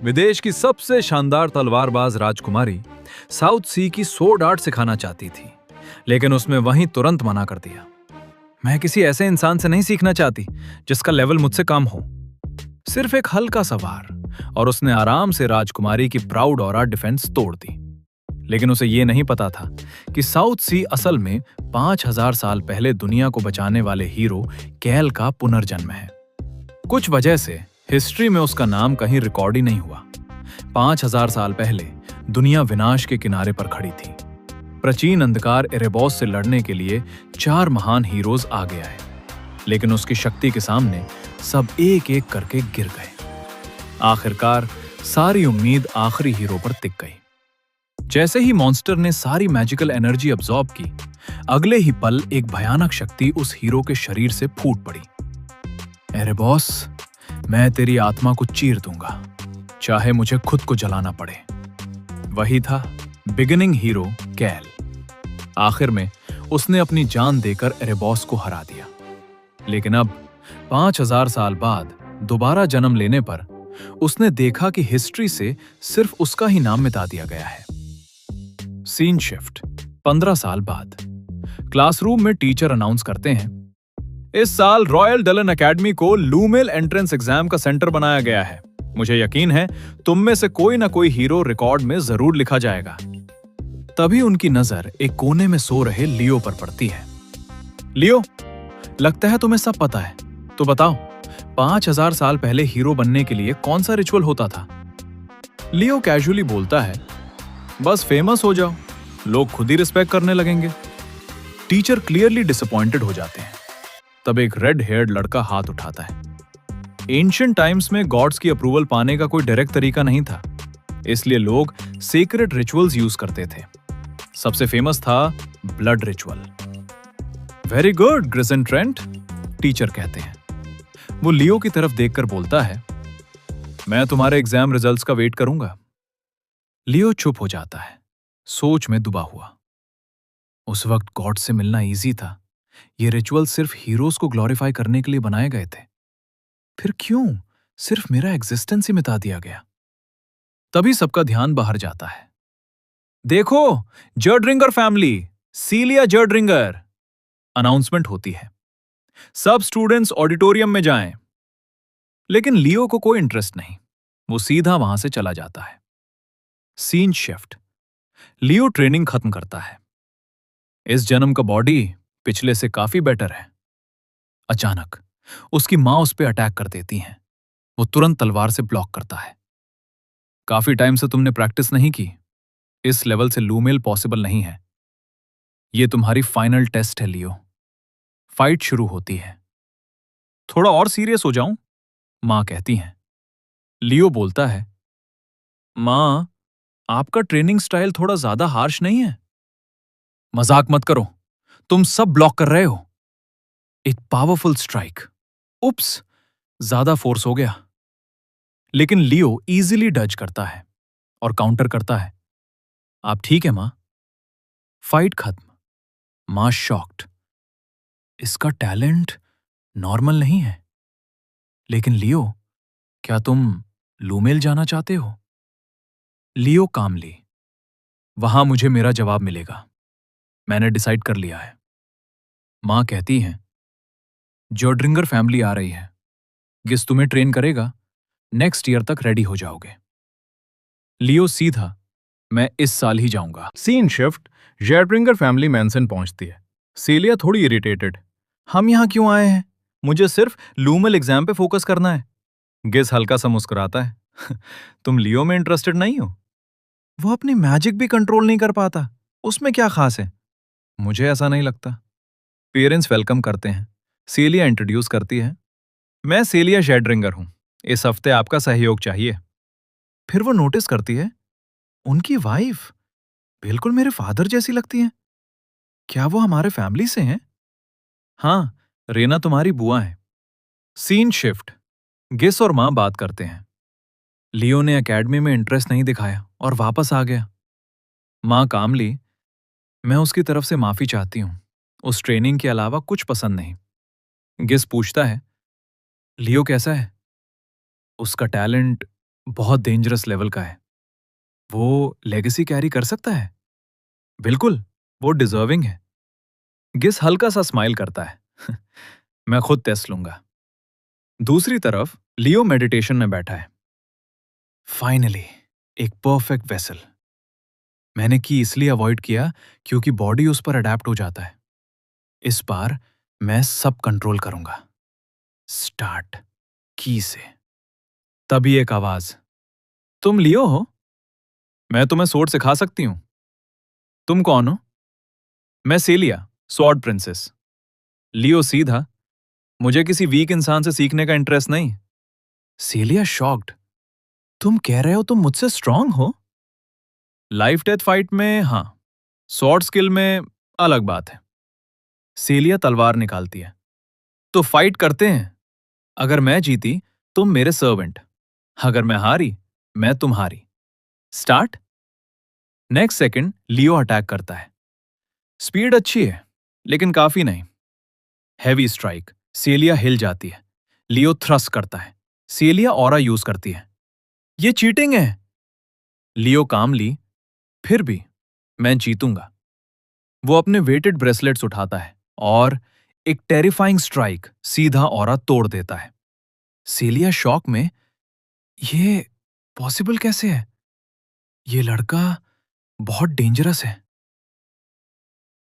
विदेश की सबसे शानदार तलवारबाज राजकुमारी साउथ सी की स्वॉर्ड आर्ट सिखाना चाहती थी, लेकिन उसमें वहीं तुरंत मना कर दिया। मैं किसी ऐसे इंसान से नहीं सीखना चाहती जिसका लेवल मुझसे कम हो। सिर्फ एक हल्का सा वार और उसने आराम से राजकुमारी की प्राउड ऑरा डिफेंस तोड़ दी। लेकिन उसे यह नहीं पता था कि साउथ सी असल में 5000 साल पहले दुनिया को बचाने वाले हीरो कैल का पुनर्जन्म है। कुछ वजह से हिस्ट्री में उसका नाम कहीं रिकॉर्ड ही नहीं हुआ। 5000 साल पहले दुनिया विनाश के किनारे पर खड़ी थी। प्राचीन अंधकार एरेबॉस से लड़ने के लिए 4 महान हीरोज आगे आए, लेकिन उसकी शक्ति के सामने सब एक एक करके गिर गए। आखिरकार सारी उम्मीद आखिरी हीरो पर टिक गई। जैसे ही मॉन्स्टर ने सारी मैजिकल एनर्जी अब्सॉर्ब की, अगले ही पल एक भयानक शक्ति उस हीरो के शरीर से फूट पड़ी। एरेबॉस, मैं तेरी आत्मा को चीर दूंगा, चाहे मुझे खुद को जलाना पड़े। वही था बिगिनिंग हीरो कैल। आखिर में उसने अपनी जान देकर एरेबॉस को हरा दिया। लेकिन अब 5000 साल बाद दोबारा जन्म लेने पर उसने देखा कि हिस्ट्री से सिर्फ उसका ही नाम मिटा दिया गया है। सीन शिफ्ट 15 साल बाद। क्लासरूम में टीचर अनाउंस करते हैं, इस साल रॉयल डलन एकेडमी को लूमेल एंट्रेंस एग्जाम का सेंटर बनाया गया है। मुझे यकीन है तुम में से कोई ना कोई हीरो रिकॉर्ड में जरूर लिखा जाएगा। तभी उनकी नजर एक कोने में सो रहे लियो पर पड़ती है। लियो, लगता है तुम्हें सब पता है, तो बताओ 5000 साल पहले हीरो बनने के लिए कौन सा रिचुअल होता था? लियो कैजुअली बोलता है, बस फेमस हो जाओ, लोग खुद ही रिस्पेक्ट करने लगेंगे। टीचर क्लियरली डिसअपॉइंटेड हो जाते हैं। तब एक रेड हेयर्ड लड़का हाथ उठाता है। एंशिएंट टाइम्स में गॉड्स की अप्रूवल पाने का कोई डायरेक्ट तरीका नहीं था, इसलिए लोग सीक्रेट रिचुअल्स यूज करते थे। सबसे फेमस था ब्लड रिचुअल। वेरी गुड ग्रिजन ट्रेंट, टीचर कहते हैं। वो लियो की तरफ देखकर बोलता है, मैं तुम्हारे एग्जाम रिजल्ट्स का वेट करूंगा। लियो चुप हो जाता है, सोच में डूबा हुआ। उस वक्त गॉड से मिलना इजी था। ये रिचुअल सिर्फ हीरोज को ग्लोरीफाई करने के लिए बनाए गए थे। फिर क्यों सिर्फ मेरा एग्जिस्टेंस ही मिटा दिया गया? तभी सबका ध्यान बाहर जाता है। देखो, जर्ड्रिंगर फैमिली, सीलिया जर्ड्रिंगर, अनाउंसमेंट होती है। सब स्टूडेंट्स ऑडिटोरियम में जाएं। लेकिन लियो को कोई इंटरेस्ट नहीं, वो सीधा वहां से चला जाता है। Scene shift. लियो ट्रेनिंग खत्म करता है। इस जन्म का बॉडी पिछले से काफी बेटर है। अचानक उसकी मां उस पर अटैक कर देती हैं। वो तुरंत तलवार से ब्लॉक करता है। काफी टाइम से तुमने प्रैक्टिस नहीं की, इस लेवल से लूमेल पॉसिबल नहीं है। ये तुम्हारी फाइनल टेस्ट है लियो। फाइट शुरू होती है। थोड़ा और सीरियस हो जाऊं? मां कहती हैं। लियो बोलता है, मां, आपका ट्रेनिंग स्टाइल थोड़ा ज्यादा हार्श नहीं है? मजाक मत करो, तुम सब ब्लॉक कर रहे हो। एक पावरफुल स्ट्राइक। उप्स, ज्यादा फोर्स हो गया। लेकिन लियो इजीली डज करता है और काउंटर करता है, आप ठीक है मां? फाइट खत्म। मां शॉक्ड। इसका टैलेंट नॉर्मल नहीं है। लेकिन लियो, क्या तुम लूमेल जाना चाहते हो? लियो कामली, वहां मुझे मेरा जवाब मिलेगा। मैंने डिसाइड कर लिया है। मां कहती हैं, जॉर्ड्रिंगर फैमिली आ रही है। गिस तुम्हें ट्रेन करेगा, नेक्स्ट ईयर तक रेडी हो जाओगे। लियो सीधा, मैं इस साल ही जाऊंगा। Scene shift. जेड्रिंगर फैमिली मैंसन पहुंचती है। सीलिया थोड़ी इरिटेटेड, हम यहां क्यों आए हैं? मुझे सिर्फ लूमेल एग्जाम पे फोकस करना है। गिस हल्का सा मुस्कुराता है, तुम लियो में इंटरेस्टेड नहीं हो? वो अपनी मैजिक भी कंट्रोल नहीं कर पाता, उसमें क्या खास है? मुझे ऐसा नहीं लगता। पेरेंट्स वेलकम करते हैं। सीलिया इंट्रोड्यूस करती है, मैं सीलिया जेड्रिंगर हूं, इस हफ्ते आपका सहयोग चाहिए। फिर वो नोटिस करती है, उनकी वाइफ बिल्कुल मेरे फादर जैसी लगती हैं। क्या वो हमारे फैमिली से हैं? हाँ, रेना तुम्हारी बुआ है। Scene shift. गिस और मां बात करते हैं। लियो ने एकेडमी में इंटरेस्ट नहीं दिखाया और वापस आ गया। मां कामली, मैं उसकी तरफ से माफी चाहती हूं, उस ट्रेनिंग के अलावा कुछ पसंद नहीं। गिस पूछता है, लियो कैसा है? उसका टैलेंट बहुत डेंजरस लेवल का है। वो लेगेसी कैरी कर सकता है? बिल्कुल, वो डिजर्विंग है। गिस हल्का सा स्माइल करता है। मैं खुद टेस्ट लूंगा। दूसरी तरफ लियो मेडिटेशन में बैठा है। फाइनली एक परफेक्ट वेसल। मैंने की इसलिए अवॉइड किया क्योंकि बॉडी उस पर अडेप्ट हो जाता है। इस बार मैं सब कंट्रोल करूंगा। स्टार्ट की से। तभी एक आवाज, तुम लियो हो? मैं तुम्हें स्वॉर्ड सिखा सकती हूं। तुम कौन हो? मैं सेलिया, स्वॉर्ड प्रिंसेस। लियो सीधा, मुझे किसी वीक इंसान से सीखने का इंटरेस्ट नहीं। सेलिया शॉक्ड, तुम कह रहे हो तुम मुझसे स्ट्रांग हो? लाइफ डेथ फाइट में हाँ, स्वॉर्ड स्किल में अलग बात है। सेलिया तलवार निकालती है। तो फाइट करते हैं। अगर मैं जीती, तुम मेरे सर्वेंट। अगर मैं हारी, मैं तुम्हारी। स्टार्ट। नेक्स्ट सेकंड लियो अटैक करता है। स्पीड अच्छी है, लेकिन काफी नहीं। हैवी स्ट्राइक, सेलिया हिल जाती है। लियो थ्रस्ट करता है। सेलिया ऑरा यूज करती है। ये चीटिंग है। लियो कामली, फिर भी मैं जीतूंगा। वो अपने वेटेड ब्रेसलेट्स उठाता है और एक टेरिफाइंग स्ट्राइक सीधा ऑरा तोड़ देता है। सेलिया शॉक में, ये पॉसिबल कैसे है? ये लड़का बहुत डेंजरस है।